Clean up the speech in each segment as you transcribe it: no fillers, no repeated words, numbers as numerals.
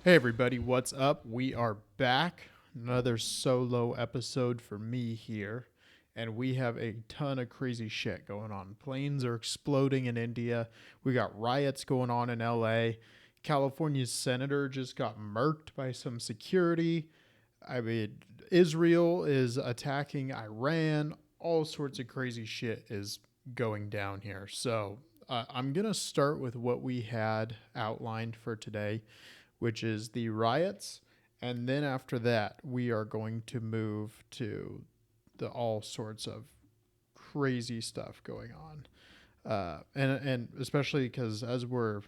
Hey everybody, what's up? We are back. Another solo episode for me here. And we have a ton of crazy shit going on. Planes are exploding in India. We got riots going on in LA. California's senator just got murked by some security. I mean, Israel is attacking Iran. All sorts of crazy shit is going down here. So I'm going to start with what we had outlined for today, which is the riots. And then after that, we are going to move to the all sorts of crazy stuff going on. And especially because as we're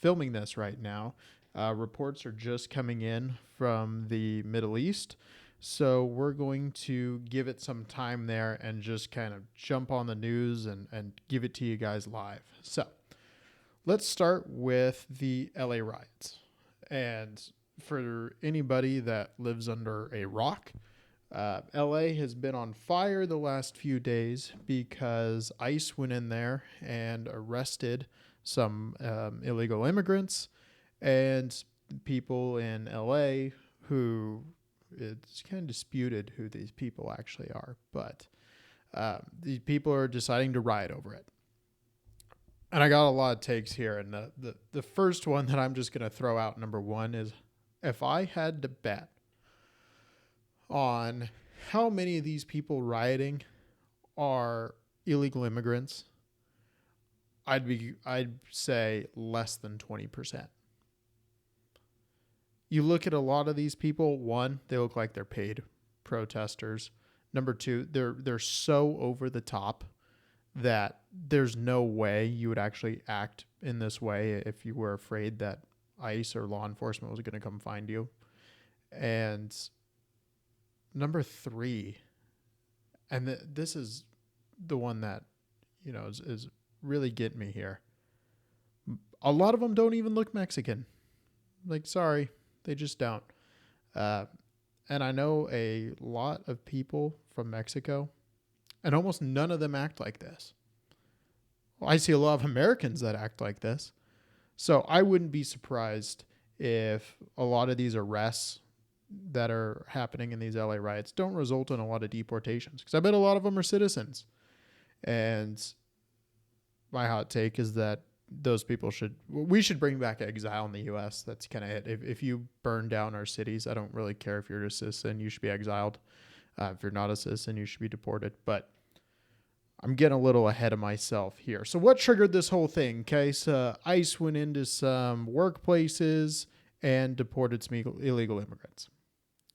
filming this right now, reports are just coming in from the Middle East. So we're going to give it some time there and just kind of jump on the news and give it to you guys live. So let's start with the LA riots. And for anybody that lives under a rock, LA has been on fire the last few days because ICE went in there and arrested some illegal immigrants and people in LA who it's kind of disputed who these people actually are, but these people are deciding to riot over it. And I got a lot of takes here. And the first one that I'm just going to throw out, number one, is if I had to bet on how many of these people rioting are illegal immigrants, I'd say less than 20%. You look at a lot of these people, one, they look like they're paid protesters. Number two, they're so over the top that there's no way you would actually act in this way if you were afraid that ICE or law enforcement was going to come find you. And number three, and this is the one that, is really getting me here. A lot of them don't even look Mexican. Like, sorry, they just don't. And I know a lot of people from Mexico, and almost none of them act like this. Well, I see a lot of Americans that act like this. So I wouldn't be surprised if a lot of these arrests that are happening in these LA riots don't result in a lot of deportations, because I bet a lot of them are citizens. And my hot take is that we should bring back exile in the U.S. That's kind of it. If you burn down our cities, I don't really care if you're a citizen, you should be exiled. If you're not a citizen, you should be deported. But I'm getting a little ahead of myself here. So what triggered this whole thing? Okay, so ICE went into some workplaces and deported some illegal immigrants.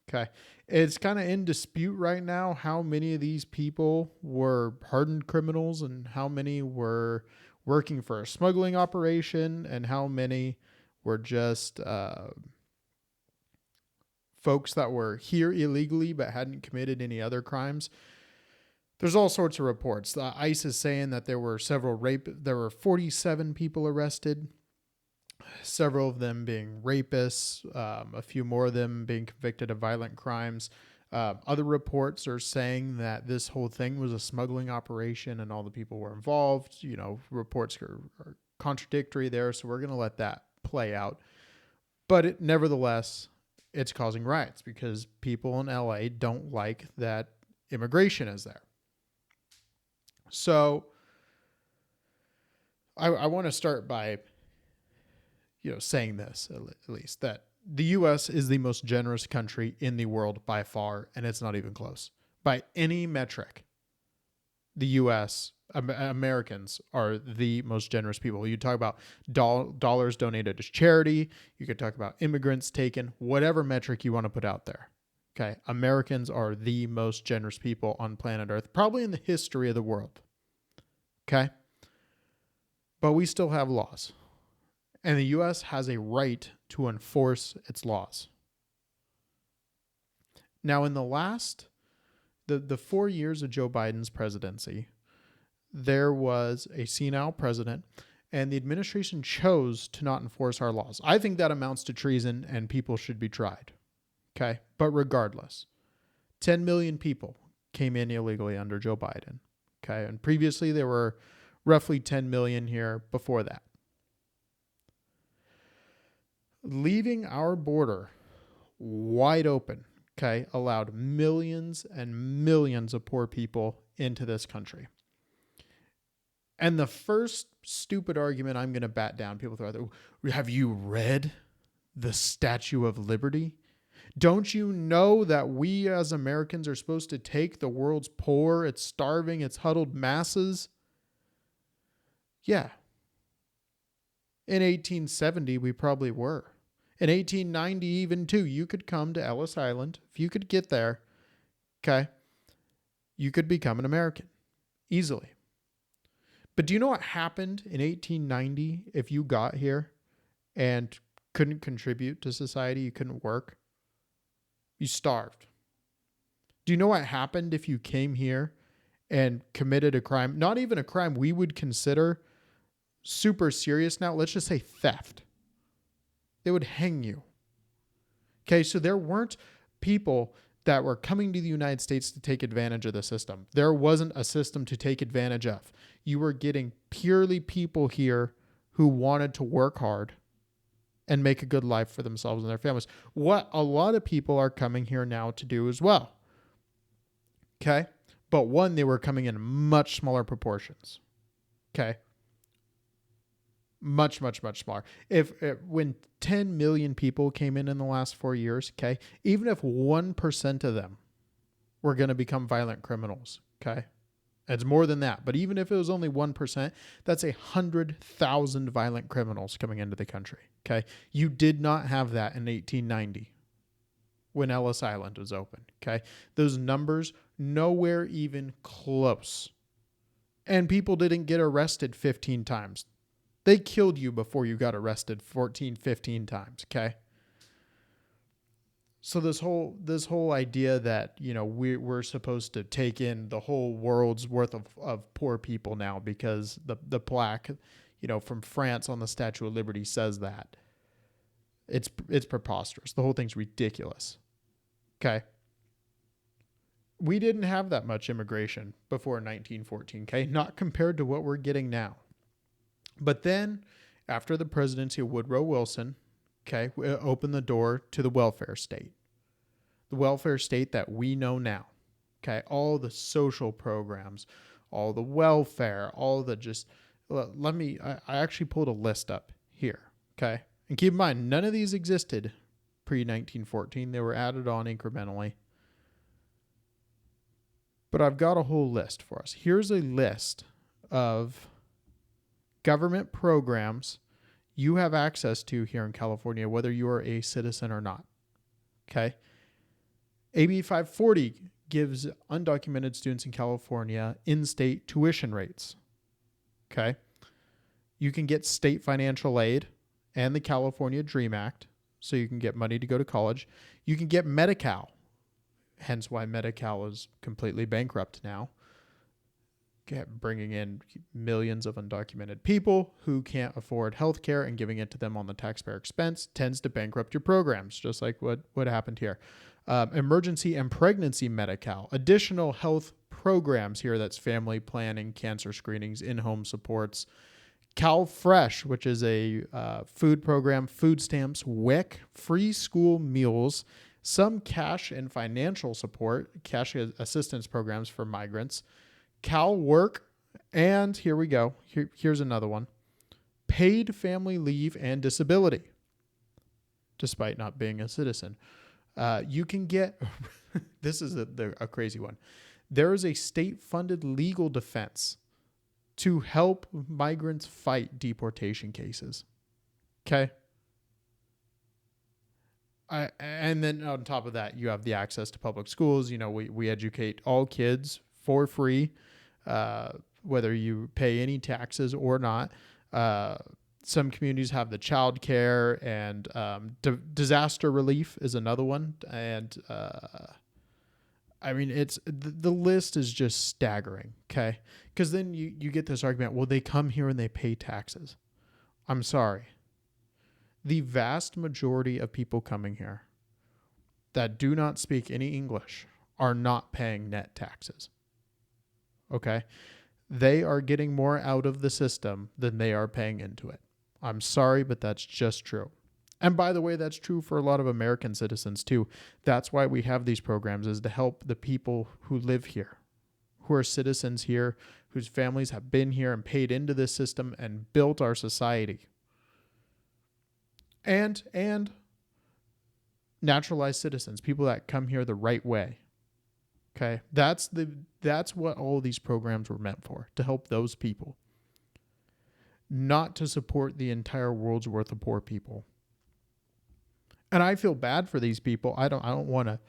Okay, it's kind of in dispute right now how many of these people were hardened criminals and how many were working for a smuggling operation and how many were just folks that were here illegally but hadn't committed any other crimes. There's all sorts of reports. ICE is saying that there were there were 47 people arrested, several of them being rapists, a few more of them being convicted of violent crimes. Other reports are saying that this whole thing was a smuggling operation and all the people were involved. Reports are contradictory there, so we're going to let that play out. But nevertheless, it's causing riots because people in LA don't like that immigration is there. So I want to start by, saying this at least, that the U.S. is the most generous country in the world by far, and it's not even close. By any metric, the U.S., Americans are the most generous people. You talk about dollars donated to charity. You could talk about immigrants taken, whatever metric you want to put out there. Okay, Americans are the most generous people on planet Earth, probably in the history of the world. Okay? But we still have laws. And the U.S. has a right to enforce its laws. Now, in the 4 years of Joe Biden's presidency, there was a senile president, and the administration chose to not enforce our laws. I think that amounts to treason, and people should be tried. Okay? But regardless, 10 million people came in illegally under Joe Biden. Okay? And previously, there were roughly 10 million here before that. Leaving our border wide open, okay, allowed millions and millions of poor people into this country. And the first stupid argument I'm going to bat down, people throw out there, have you read the Statue of Liberty? Don't you know that we as Americans are supposed to take the world's poor, its starving, its huddled masses? Yeah. In 1870, we probably were. In 1890, even too, you could come to Ellis Island. If you could get there, okay, you could become an American easily. But do you know what happened in 1890 if you got here and couldn't contribute to society? You couldn't work. You starved. Do you know what happened if you came here and committed a crime? Not even a crime we would consider super serious now. Let's just say theft. They would hang you. Okay, so there weren't people that were coming to the United States to take advantage of the system. There wasn't a system to take advantage of. You were getting purely people here who wanted to work hard and make a good life for themselves and their families. What a lot of people are coming here now to do as well. Okay? But one, they were coming in much smaller proportions. Okay? Much, much, much smaller. When 10 million people came in the last 4 years, okay, even if 1% of them were going to become violent criminals, okay, it's more than that. But even if it was only 1%, that's 100,000 violent criminals coming into the country, okay? You did not have that in 1890 when Ellis Island was open, okay? Those numbers, nowhere even close. And people didn't get arrested 15 times. They killed you before you got arrested 14, 15 times, okay? So this whole idea that, you know, we're supposed to take in the whole world's worth of poor people now because the plaque, you know, from France on the Statue of Liberty says that. It's preposterous. The whole thing's ridiculous. Okay? We didn't have that much immigration before 1914, okay? Not compared to what we're getting now. But then, after the presidency of Woodrow Wilson, okay, we opened the door to the welfare state. The welfare state that we know now. Okay, all the social programs, all the welfare, all the just, I actually pulled a list up here, okay? And keep in mind, none of these existed pre-1914. They were added on incrementally. But I've got a whole list for us. Here's a list of government programs you have access to here in California, whether you are a citizen or not. Okay. AB 540 gives undocumented students in California in-state tuition rates. Okay. You can get state financial aid and the California Dream Act, so you can get money to go to college. You can get Medi-Cal, hence why Medi-Cal is completely bankrupt now. Bringing in millions of undocumented people who can't afford health care and giving it to them on the taxpayer expense tends to bankrupt your programs, just like what happened here. Emergency and pregnancy Medi-Cal, additional health programs here, that's family planning, cancer screenings, in-home supports. Cal Fresh, which is a food program, food stamps, WIC, free school meals, some cash and financial support, cash assistance programs for migrants, Cal Work, and here we go. Here's another one. Paid family leave and disability, despite not being a citizen. You can get, this is a crazy one. There is a state-funded legal defense to help migrants fight deportation cases. Okay? And then on top of that, you have the access to public schools. You know, we educate all kids for free, whether you pay any taxes or not. Some communities have the child care, and disaster relief is another one. And I mean, it's the list is just staggering. Okay, because then you get this argument. Well, they come here and they pay taxes. I'm sorry. The vast majority of people coming here that do not speak any English are not paying net taxes. Okay? They are getting more out of the system than they are paying into it. I'm sorry, but that's just true. And by the way, that's true for a lot of American citizens too. That's why we have these programs, is to help the people who live here, who are citizens here, whose families have been here and paid into this system and built our society. And naturalized citizens, people that come here the right way. Okay? That's what all these programs were meant for, to help those people. Not to support the entire world's worth of poor people. And I feel bad for these people. I don't want to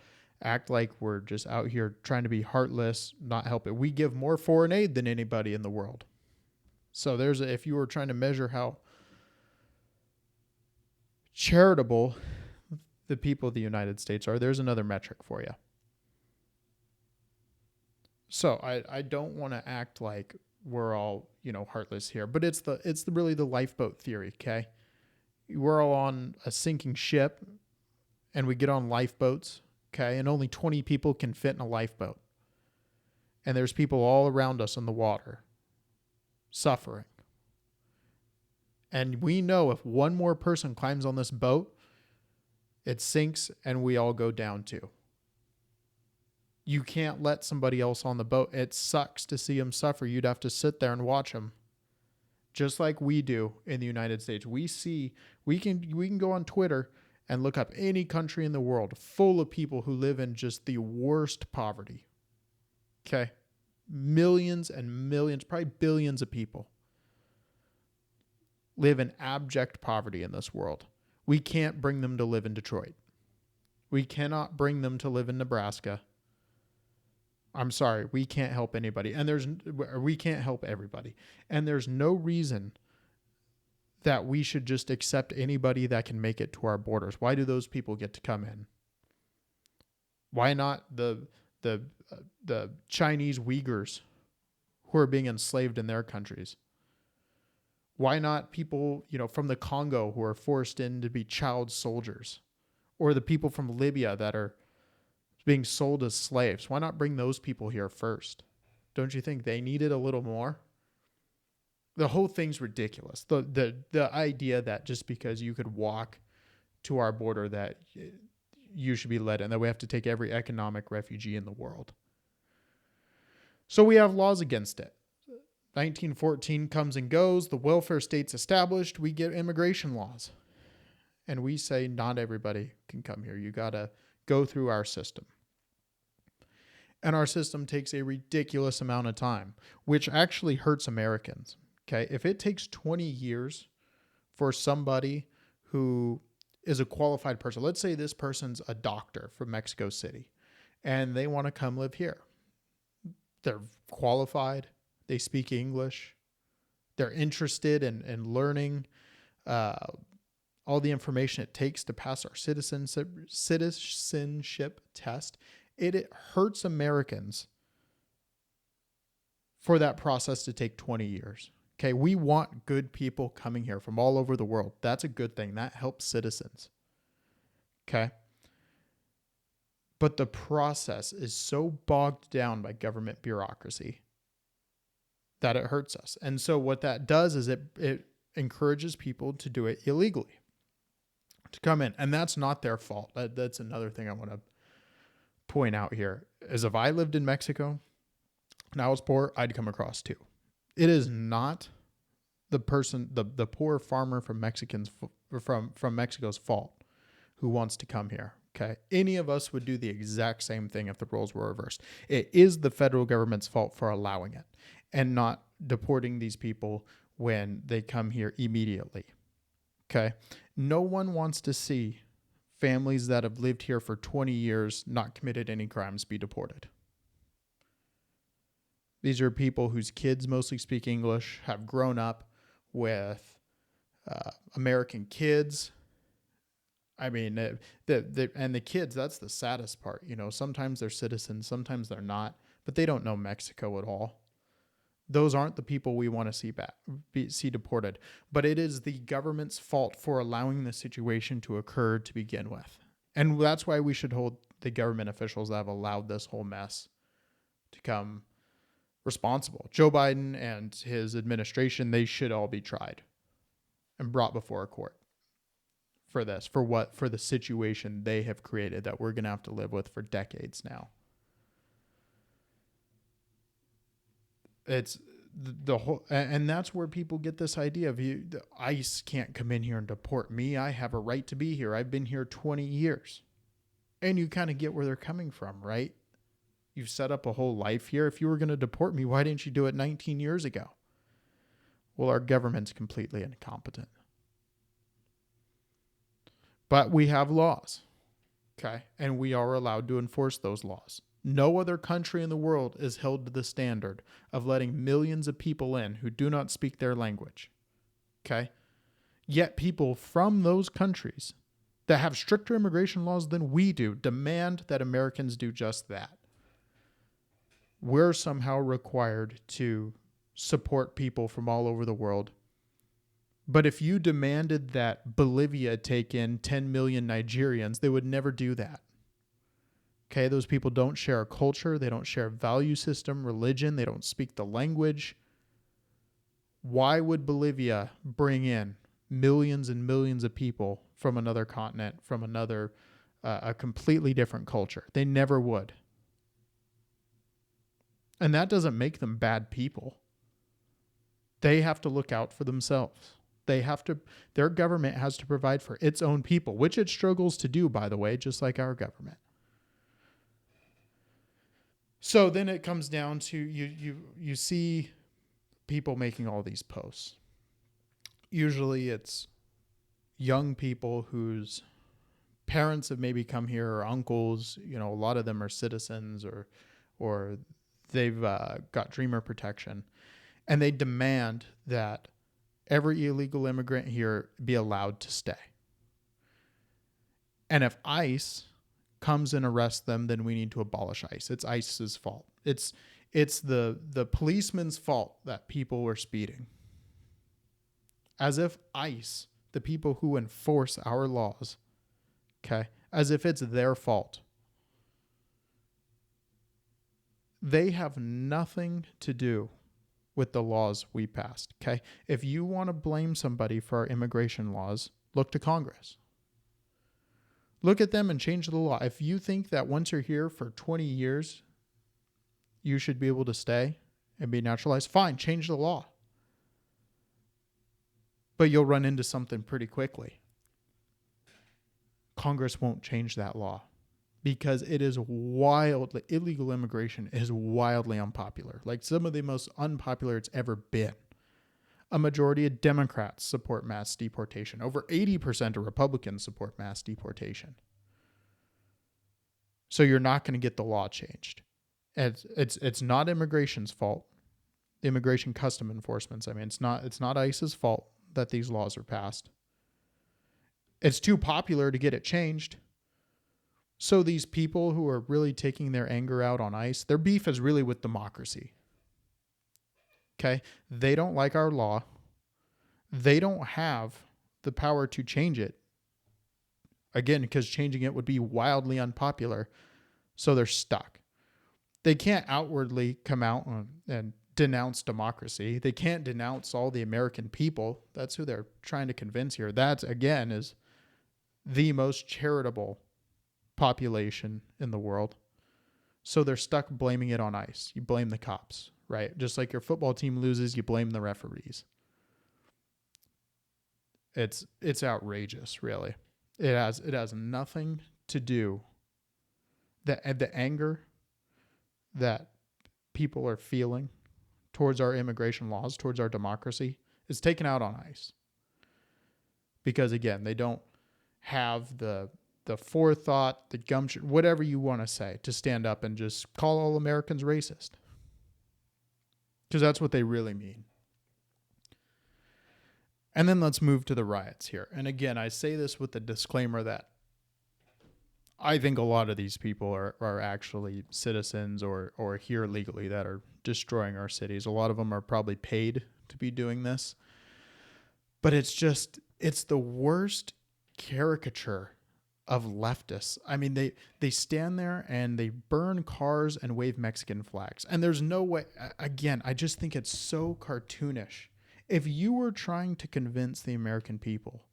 act like we're just out here trying to be heartless, not help it. We give more foreign aid than anybody in the world. So if you were trying to measure how charitable the people of the United States are, there's another metric for you. So I don't want to act like we're all, heartless here, but it's really the lifeboat theory. Okay. We're all on a sinking ship and we get on lifeboats. Okay. And only 20 people can fit in a lifeboat. And there's people all around us in the water suffering. And we know if one more person climbs on this boat, it sinks and we all go down too. You can't let somebody else on the boat. It sucks to see them suffer. You'd have to sit there and watch them. Just like we do in the United States. We can go on Twitter and look up any country in the world full of people who live in just the worst poverty. Okay? Millions and millions, probably billions of people live in abject poverty in this world. We can't bring them to live in Detroit. We cannot bring them to live in Nebraska. I'm sorry, we can't help anybody. And we can't help everybody. And there's no reason that we should just accept anybody that can make it to our borders. Why do those people get to come in? Why not the Chinese Uyghurs who are being enslaved in their countries? Why not people, from the Congo who are forced in to be child soldiers? Or the people from Libya that are being sold as slaves? Why not bring those people here first? Don't you think they needed a little more? The whole thing's ridiculous. The idea that just because you could walk to our border that you should be let in, that we have to take every economic refugee in the world. So we have laws against it. 1914 comes and goes, the welfare state's established, we get immigration laws. And we say not everybody can come here. You got to go through our system. And our system takes a ridiculous amount of time, which actually hurts Americans. Okay, if it takes 20 years for somebody who is a qualified person, let's say this person's a doctor from Mexico City, and they want to come live here. They're qualified. They speak English. They're interested in learning all the information it takes to pass our citizenship test. It hurts Americans for that process to take 20 years. Okay, we want good people coming here from all over the world. That's a good thing. That helps citizens. Okay? But the process is so bogged down by government bureaucracy that it hurts us. And so what that does is it encourages people to do it illegally, to come in. And that's not their fault. That's another thing I want to point out here, is if I lived in Mexico and I was poor, I'd come across too. It is not the person, the poor farmer from Mexico's fault who wants to come here. Okay. Any of us would do the exact same thing if the roles were reversed. It is the federal government's fault for allowing it and not deporting these people when they come here immediately. Okay. No one wants to see families that have lived here for 20 years, not committed any crimes, be deported. These are people whose kids mostly speak English, have grown up with American kids. I mean, and the kids, that's the saddest part. Sometimes they're citizens, sometimes they're not, but they don't know Mexico at all. Those aren't the people we want to see deported. But it is the government's fault for allowing the situation to occur to begin with. And that's why we should hold the government officials that have allowed this whole mess to come responsible. Joe Biden and his administration, they should all be tried and brought before a court for this, for the situation they have created that we're going to have to live with for decades now. It's the whole, and that's where people get this idea of the ICE can't come in here and deport me. I have a right to be here. I've been here 20 years. And you kind of get where they're coming from, right? You've set up a whole life here. If you were going to deport me, why didn't you do it 19 years ago? Well, our government's completely incompetent. But we have laws, okay? And we are allowed to enforce those laws. No other country in the world is held to the standard of letting millions of people in who do not speak their language, okay? Yet people from those countries that have stricter immigration laws than we do demand that Americans do just that. We're somehow required to support people from all over the world. But if you demanded that Bolivia take in 10 million Nigerians, they would never do that. Okay, those people don't share a culture, they don't share a value system, religion, they don't speak the language. Why would Bolivia bring in millions and millions of people from another continent, from another, a completely different culture? They never would. And that doesn't make them bad people. They have to look out for themselves. Their government has to provide for its own people, which it struggles to do, by the way, just like our government. So then it comes down to you see people making all these posts. Usually it's young people whose parents have maybe come here, or uncles, a lot of them are citizens, or they've got dreamer protection, and they demand that every illegal immigrant here be allowed to stay. And if ICE comes and arrests them, then we need to abolish ICE. It's ICE's fault. It's the policeman's fault that people were speeding. As if ICE, the people who enforce our laws, okay, as if it's their fault. They have nothing to do with the laws we passed, okay? If you want to blame somebody for our immigration laws, look to Congress. Look at them and change the law. If you think that once you're here for 20 years, you should be able to stay and be naturalized, fine, change the law. But you'll run into something pretty quickly. Congress won't change that law because illegal immigration is wildly unpopular. Like some of the most unpopular it's ever been. A majority of Democrats support mass deportation. Over 80% of Republicans support mass deportation. So you're not going to get the law changed. It's not immigration's fault. The Immigration Custom Enforcement's. It's not ICE's fault that these laws are passed. It's too popular to get it changed. So these people who are really taking their anger out on ICE, their beef is really with democracy. Okay? They don't like our law. They don't have the power to change it. Again, because changing it would be wildly unpopular. So they're stuck. They can't outwardly come out and denounce democracy. They can't denounce all the American people. That's who they're trying to convince here. That, again, is the most charitable population in the world. So they're stuck blaming it on ICE. You blame the cops, right? Just like your football team loses, you blame the referees. It's outrageous, really. It has nothing to do. The anger that people are feeling towards our immigration laws, towards our democracy, is taken out on ICE. Because again, they don't have the forethought, the gumption, whatever you want to say, to stand up and just call all Americans racist. Because that's what they really mean. And then let's move to the riots here. And again, I say this with the disclaimer that I think a lot of these people are actually citizens or here legally that are destroying our cities. A lot of them are probably paid to be doing this. But it's the worst caricature of leftists. They stand there and they burn cars and wave Mexican flags. And there's no way, again, I just think it's so cartoonish. If you were trying to convince the American people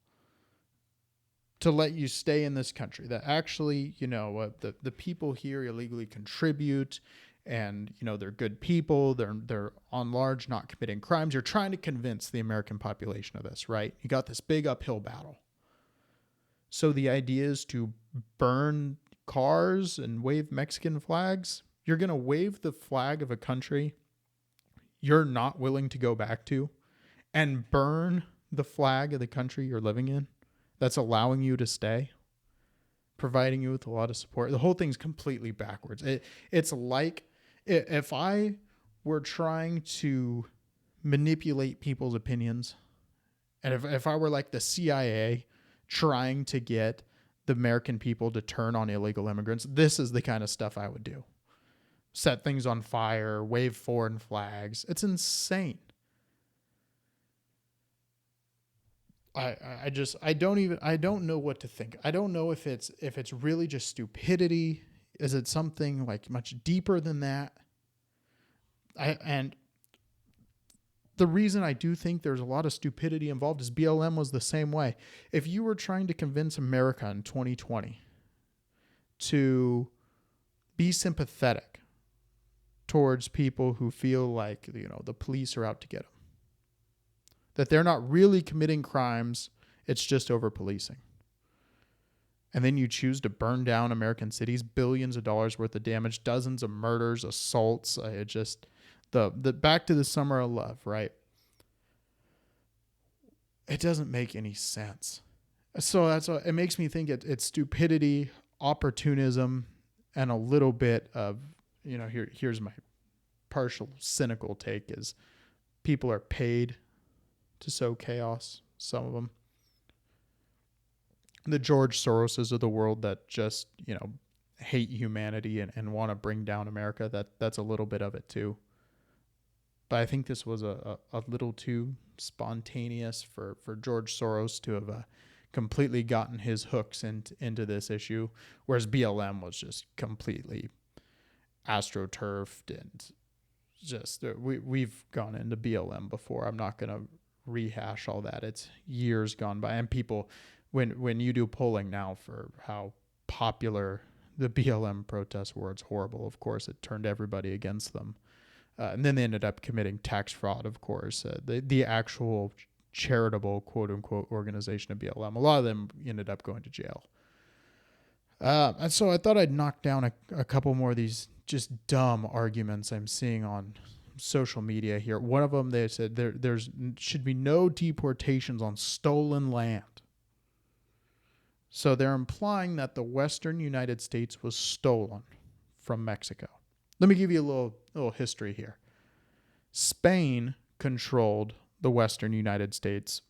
to let you stay in this country, that actually, the people here illegally contribute, and, they're good people. They're on large not committing crimes. You're trying to convince the American population of this, right? You got this big uphill battle. So the idea is to burn cars and wave Mexican flags. You're going to wave the flag of a country you're not willing to go back to and burn the flag of the country you're living in that's allowing you to stay, providing you with a lot of support. The whole thing's completely backwards. It's like if I were trying to manipulate people's opinions, and if I were like the CIA trying to get the American people to turn on illegal immigrants, this is the kind of stuff I would do. Set things on fire, wave foreign flags. It's insane. I don't know what to think. I don't know if it's really just stupidity. Is it something like much deeper than that? And the reason I do think there's a lot of stupidity involved is BLM was the same way. If you were trying to convince America in 2020 to be sympathetic towards people who feel like, the police are out to get them, that they're not really committing crimes, it's just over policing. And then you choose to burn down American cities, billions of dollars worth of damage, dozens of murders, assaults. The back to the summer of love, right? It doesn't make any sense. So it makes me think it's stupidity, opportunism, and a little bit of, here's my partial cynical take is people are paid to sow chaos, some of them. The George Soroses of the world that just, hate humanity and want to bring down America, that's a little bit of it too. But I think this was a little too spontaneous for George Soros to have completely gotten his hooks into this issue, whereas BLM was just completely astroturfed and just we've gone into BLM before. I'm not going to rehash all that. It's years gone by, and people, when you do polling now for how popular the BLM protests were, it's horrible. Of course, it turned everybody against them. And then they ended up committing tax fraud, of course. The actual charitable, quote-unquote, organization of BLM, a lot of them ended up going to jail. And so I thought I'd knock down a couple more of these just dumb arguments I'm seeing on social media here. One of them, they said there's should be no deportations on stolen land. So they're implying that the western United States was stolen from Mexico. Let me give you a little history here. Spain controlled the western United States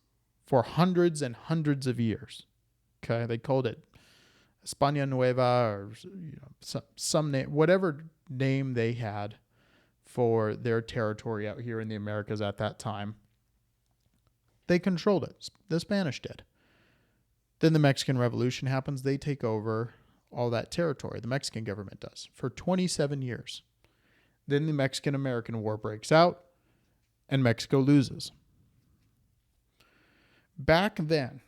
for hundreds and hundreds of years. Okay, they called it España Nueva, or some name, whatever name they had for their territory out here in the Americas at that time. They controlled it. The Spanish did. Then the Mexican Revolution happens. They take over all that territory. The Mexican government does for 27 years. Then the Mexican-American War breaks out and Mexico loses. Back then,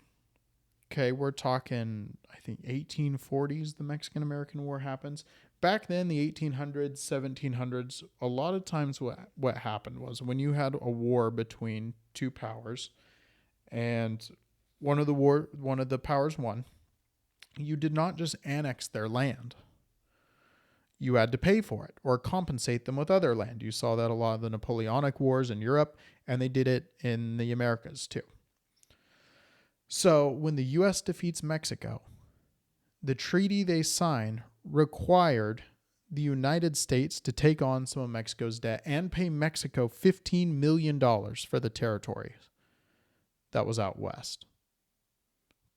okay, we're talking, I think, 1840s, the Mexican-American War happens. Back then, the 1800s, 1700s, a lot of times what happened was when you had a war between two powers and one of the powers won, you did not just annex their land. You had to pay for it or compensate them with other land. You saw that a lot of the Napoleonic Wars in Europe, and they did it in the Americas too. So when the U.S. defeats Mexico, the treaty they sign required the United States to take on some of Mexico's debt and pay Mexico $15 million for the territory that was out west.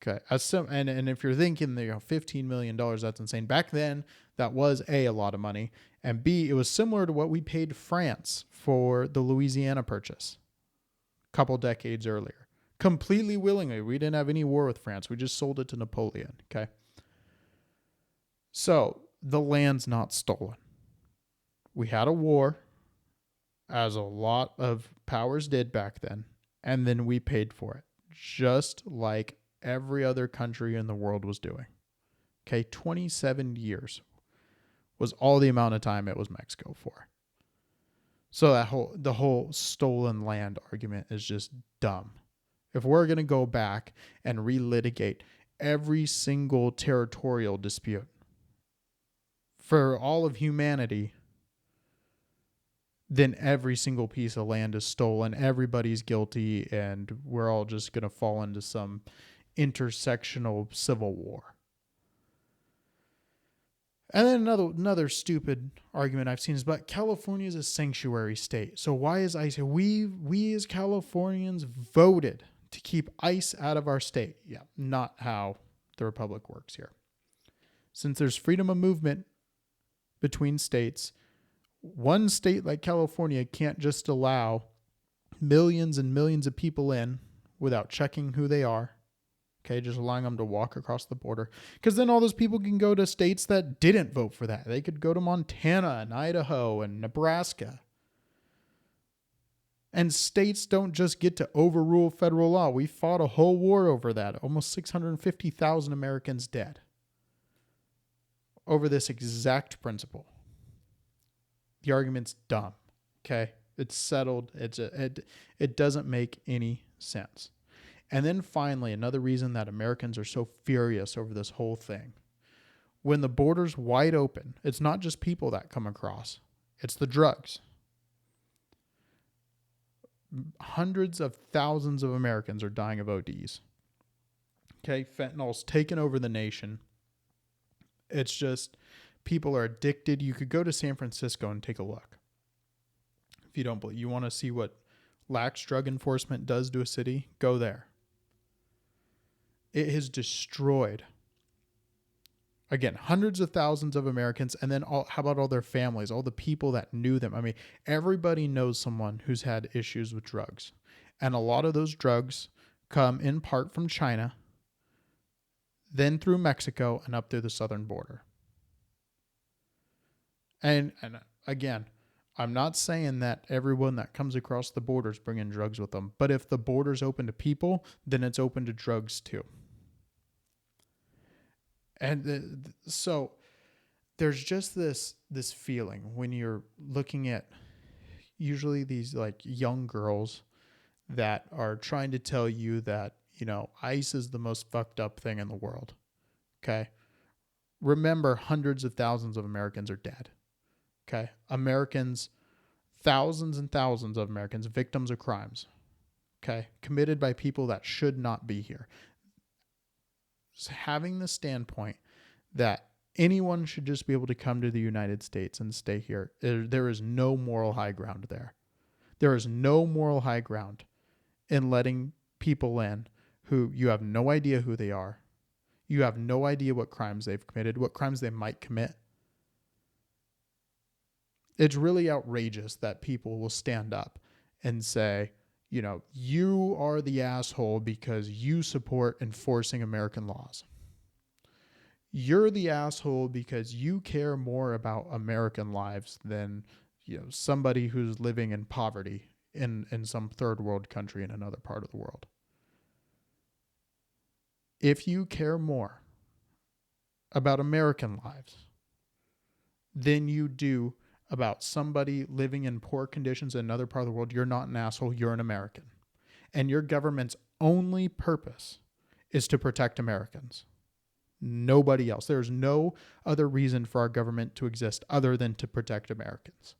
Okay, and if you're thinking $15 million, that's insane. Back then, that was A, lot of money, and B, it was similar to what we paid France for the Louisiana Purchase a couple decades earlier. Completely willingly. We didn't have any war with France. We just sold it to Napoleon, okay? So, the land's not stolen. We had a war, as a lot of powers did back then, and then we paid for it. Just like every other country in the world was doing. Okay, 27 years was all the amount of time it was Mexico for. So the whole stolen land argument is just dumb. If we're going to go back and relitigate every single territorial dispute for all of humanity, then every single piece of land is stolen, everybody's guilty, and we're all just going to fall into some intersectional civil war. And then another stupid argument I've seen is, but California is a sanctuary state. So why is ICE? We as Californians voted to keep ICE out of our state. Yeah, not how the Republic works here. Since there's freedom of movement between states, one state like California can't just allow millions and millions of people in without checking who they are. Okay, just allowing them to walk across the border. Because then all those people can go to states that didn't vote for that. They could go to Montana and Idaho and Nebraska. And states don't just get to overrule federal law. We fought a whole war over that. Almost 650,000 Americans dead over this exact principle. The argument's dumb. Okay, it's settled. It doesn't make any sense. And then finally, another reason that Americans are so furious over this whole thing. When the border's wide open, it's not just people that come across. It's the drugs. Hundreds of thousands of Americans are dying of ODs. Okay, fentanyl's taken over the nation. It's just, people are addicted. You could go to San Francisco and take a look. If you don't believe, you want to see what lax drug enforcement does to a city, go there. It has destroyed, again, hundreds of thousands of Americans, and then how about all their families, all the people that knew them? I mean, everybody knows someone who's had issues with drugs. And a lot of those drugs come in part from China, then through Mexico, and up through the southern border. And again, I'm not saying that everyone that comes across the border is bringing drugs with them. But if the border's open to people, then it's open to drugs too. And so there's just this feeling when you're looking at usually these like young girls that are trying to tell you that, you know, ICE is the most fucked up thing in the world. Okay. Remember, hundreds of thousands of Americans are dead. Okay. Americans, thousands and thousands of Americans, victims of crimes. Okay. Committed by people that should not be here. Having the standpoint that anyone should just be able to come to the United States and stay here, there is no moral high ground there. There is no moral high ground in letting people in who you have no idea who they are. You have no idea what crimes they've committed, what crimes they might commit. It's really outrageous that people will stand up and say, you know, you are the asshole because you support enforcing American laws. You're the asshole because you care more about American lives than, you know, somebody who's living in poverty in some third world country in another part of the world. If you care more about American lives than you do about somebody living in poor conditions in another part of the world, you're not an asshole, you're an American. And your government's only purpose is to protect Americans. Nobody else. There's no other reason for our government to exist other than to protect Americans.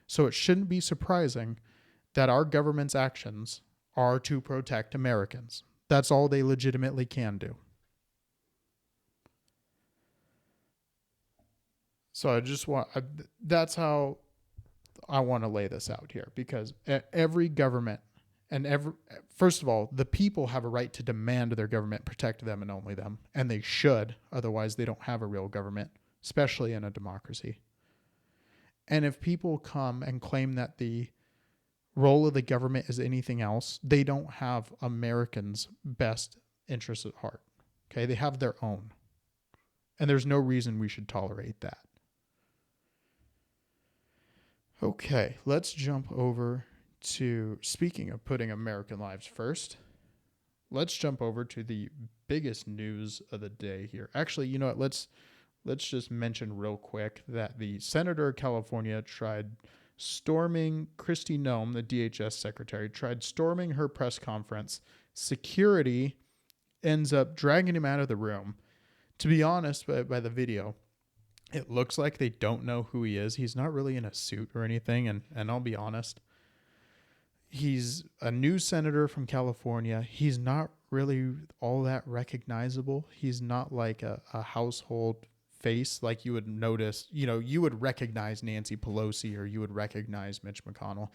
So it shouldn't be surprising that our government's actions are to protect Americans. That's all they legitimately can do. So that's how I want to lay this out here, because every government first of all, the people have a right to demand their government protect them and only them, and they should. Otherwise, they don't have a real government, especially in a democracy. And if people come and claim that the role of the government is anything else, they don't have Americans' best interests at heart. Okay, they have their own. And there's no reason we should tolerate that. Okay, let's jump over to, speaking of putting American lives first, let's jump over to the biggest news of the day here. Actually, you know what? Let's just mention real quick that the senator of California tried storming Kristi Noem, the DHS secretary, tried storming her press conference. Security ends up dragging him out of the room. To be honest, by the video, it looks like they don't know who he is. He's not really in a suit or anything. And I'll be honest, he's a new senator from California. He's not really all that recognizable. He's not like a household face like you would notice. You know, you would recognize Nancy Pelosi or you would recognize Mitch McConnell.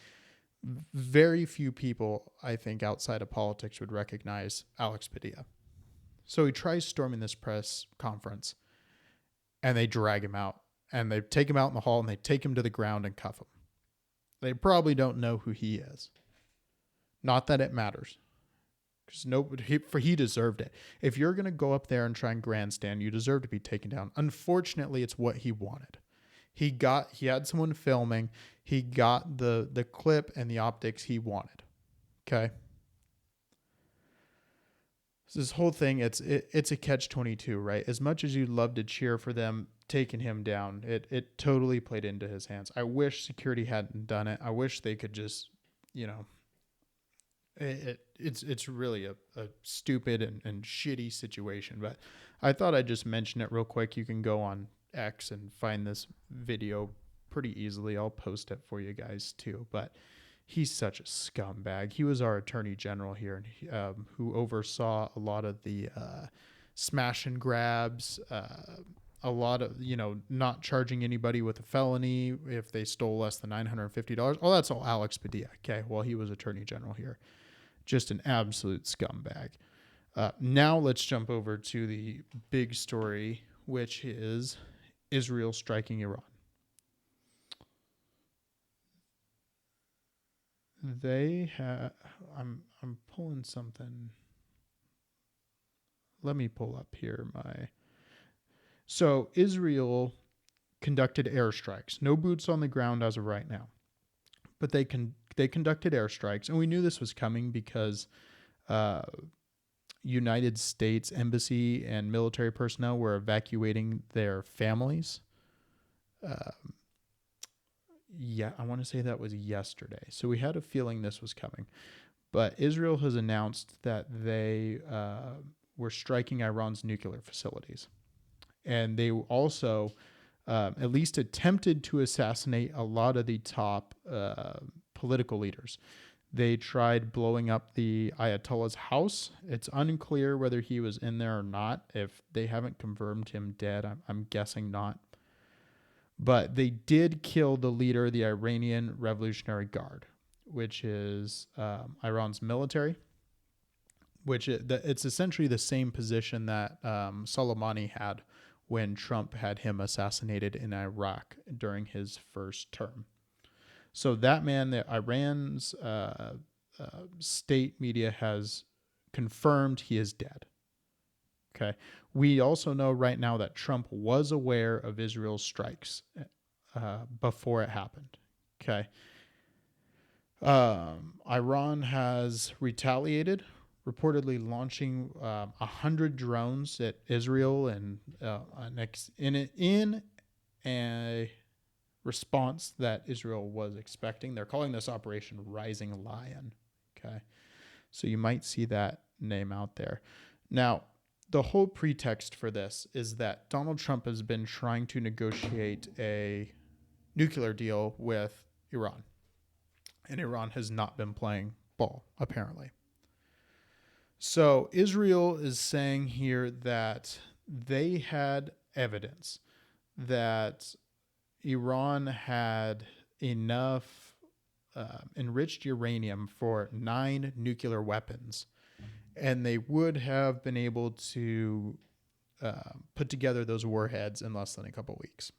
Very few people, I think, outside of politics would recognize Alex Padilla. So he tries storming this press conference and they drag him out and they take him out in the hall and they take him to the ground and cuff him. They probably don't know who he is. Not that it matters, because he deserved it. If you're going to go up there and try and grandstand, you deserve to be taken down. Unfortunately, it's what he wanted. He had someone filming. He got the clip and the optics he wanted. Okay. So this whole thing, it's a catch-22, right? As much as you'd love to cheer for them taking him down, it totally played into his hands. I wish security hadn't done it. I wish they could just, it's really a stupid and shitty situation. But I thought I'd just mention it real quick. You can go on X and find this video pretty easily. I'll post it for you guys too. But he's such a scumbag. He was our attorney general here, who oversaw a lot of the smash and grabs, a lot of, not charging anybody with a felony if they stole less than $950. Oh, that's all Alex Padilla. Okay, well, he was attorney general here. Just an absolute scumbag. Now let's jump over to the big story, which is Israel striking Iran. They have. I'm pulling something. Let me pull up here So Israel conducted airstrikes. No boots on the ground as of right now, but they conducted airstrikes, and we knew this was coming because United States embassy and military personnel were evacuating their families. I want to say that was yesterday. So we had a feeling this was coming. But Israel has announced that they were striking Iran's nuclear facilities. And they also at least attempted to assassinate a lot of the top political leaders. They tried blowing up the Ayatollah's house. It's unclear whether he was in there or not. If they haven't confirmed him dead, I'm guessing not. But they did kill the leader of the Iranian Revolutionary Guard, which is Iran's military, which it's essentially the same position that Soleimani had when Trump had him assassinated in Iraq during his first term. So that man, Iran's state media has confirmed he is dead. Okay. We also know right now that Trump was aware of Israel's strikes before it happened. Okay. Iran has retaliated, reportedly launching 100 drones at Israel in a response that Israel was expecting. They're calling this Operation Rising Lion. Okay. So you might see that name out there. Now, the whole pretext for this is that Donald Trump has been trying to negotiate a nuclear deal with Iran. And Iran has not been playing ball, apparently. So Israel is saying here that they had evidence that Iran had enough enriched uranium for 9 nuclear weapons, and they would have been able to put together those warheads in less than a couple weeks.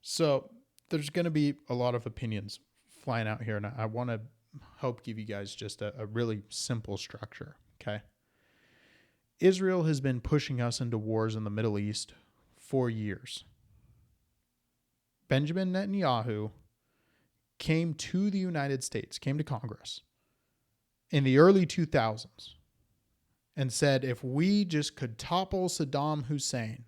So there's going to be a lot of opinions flying out here, and I want to help give you guys just a really simple structure, okay? Israel has been pushing us into wars in the Middle East for years. Benjamin Netanyahu came to the United States, came to Congress, in the early 2000s and said if we just could topple Saddam Hussein,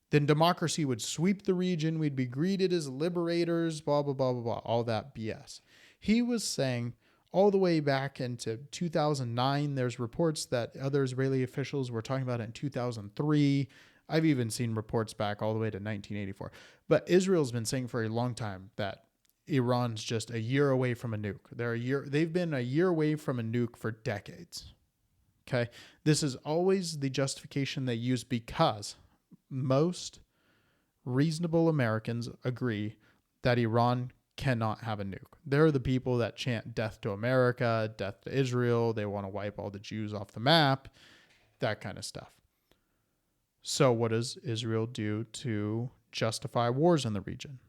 then democracy would sweep the region. We'd be greeted as liberators, blah, blah, blah, blah, blah, all that BS. He was saying all the way back into 2009, there's reports that other Israeli officials were talking about it in 2003. I've even seen reports back all the way to 1984. But Israel's been saying for a long time that Iran's just a year away from a nuke. They've been a year away from a nuke for decades. Okay. This is always the justification they use because most reasonable Americans agree that Iran cannot have a nuke. They're the people that chant death to America, death to Israel. They want to wipe all the Jews off the map, that kind of stuff. So what does Israel do to justify wars in the region?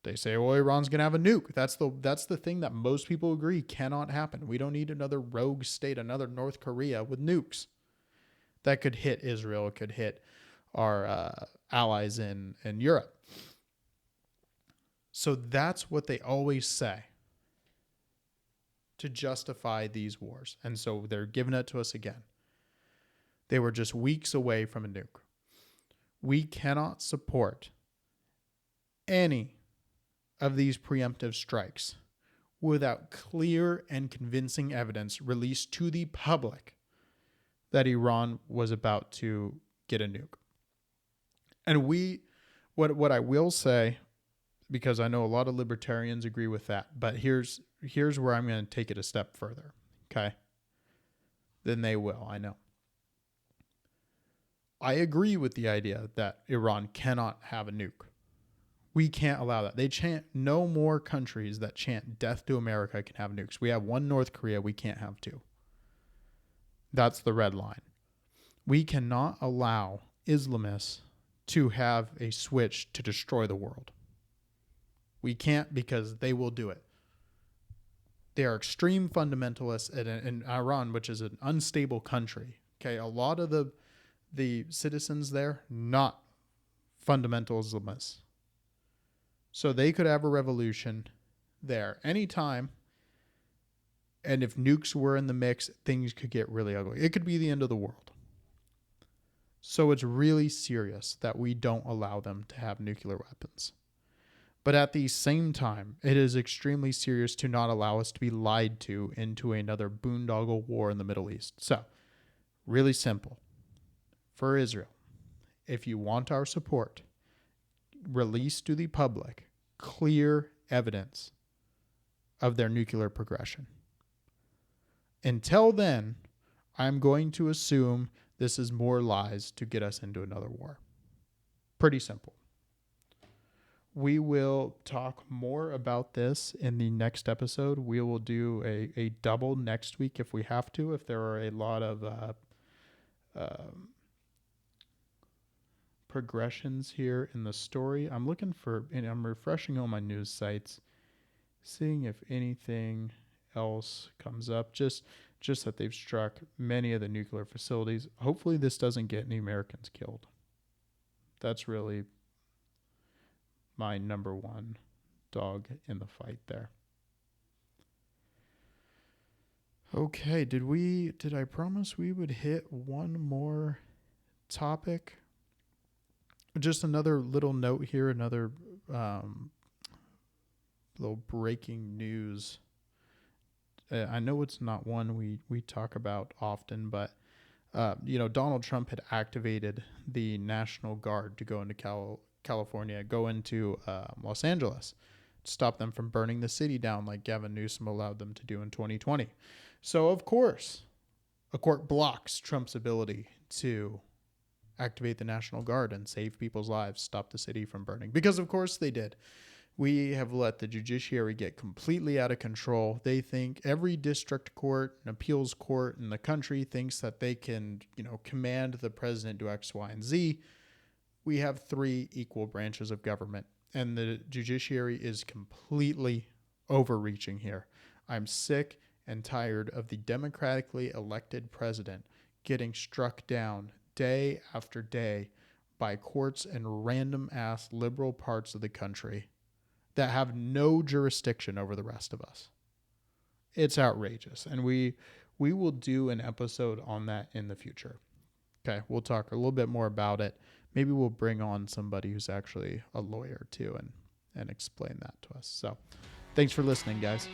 They say, well, Iran's going to have a nuke. That's the thing that most people agree cannot happen. We don't need another rogue state, another North Korea with nukes. That could hit Israel. It could hit our allies in Europe. So that's what they always say to justify these wars. And so they're giving it to us again. They were just weeks away from a nuke. We cannot support any of these preemptive strikes without clear and convincing evidence released to the public that Iran was about to get a nuke. And what I will say, because I know a lot of libertarians agree with that, but here's where I'm going to take it a step further, okay? Then they will, I know. I agree with the idea that Iran cannot have a nuke. We can't allow that. They chant, no more countries that chant death to America can have nukes. We have one North Korea, we can't have two. That's the red line. We cannot allow Islamists to have a switch to destroy the world. We can't because they will do it. They are extreme fundamentalists in Iran, which is an unstable country. Okay, a lot of the citizens there, not fundamental Islamists. So they could have a revolution there anytime. And if nukes were in the mix, things could get really ugly. It could be the end of the world. So it's really serious that we don't allow them to have nuclear weapons. But at the same time, it is extremely serious to not allow us to be lied to into another boondoggle war in the Middle East. So, really simple. For Israel, if you want our support, release to the public clear evidence of their nuclear progression. Until then, I'm going to assume this is more lies to get us into another war. Pretty simple. We will talk more about this in the next episode. We will do a double next week if we have to, if there are a lot of progressions here in the story. I'm looking for, and I'm refreshing all my news sites, seeing if anything else comes up. Just that they've struck many of the nuclear facilities. Hopefully this doesn't get any Americans killed. That's really my number one dog in the fight there. Okay, did I promise we would hit one more topic? Just another little note here, another little breaking news. I know it's not one we talk about often, but Donald Trump had activated the National Guard to go into California, go into Los Angeles, to stop them from burning the city down like Gavin Newsom allowed them to do in 2020. So, of course, a court blocks Trump's ability to activate the National Guard and save people's lives, stop the city from burning. Because, of course, they did. We have let the judiciary get completely out of control. They think every district court and appeals court in the country thinks that they can, command the president to do X, Y, and Z. We have 3 equal branches of government, and the judiciary is completely overreaching here. I'm sick and tired of the democratically elected president getting struck down day after day by courts in random ass liberal parts of the country that have no jurisdiction over the rest of us. it's outrageous. And we will do an episode on that in the future. Okay, we'll talk a little bit more about it. Maybe we'll bring on somebody who's actually a lawyer too and explain that to us. So thanks for listening, guys.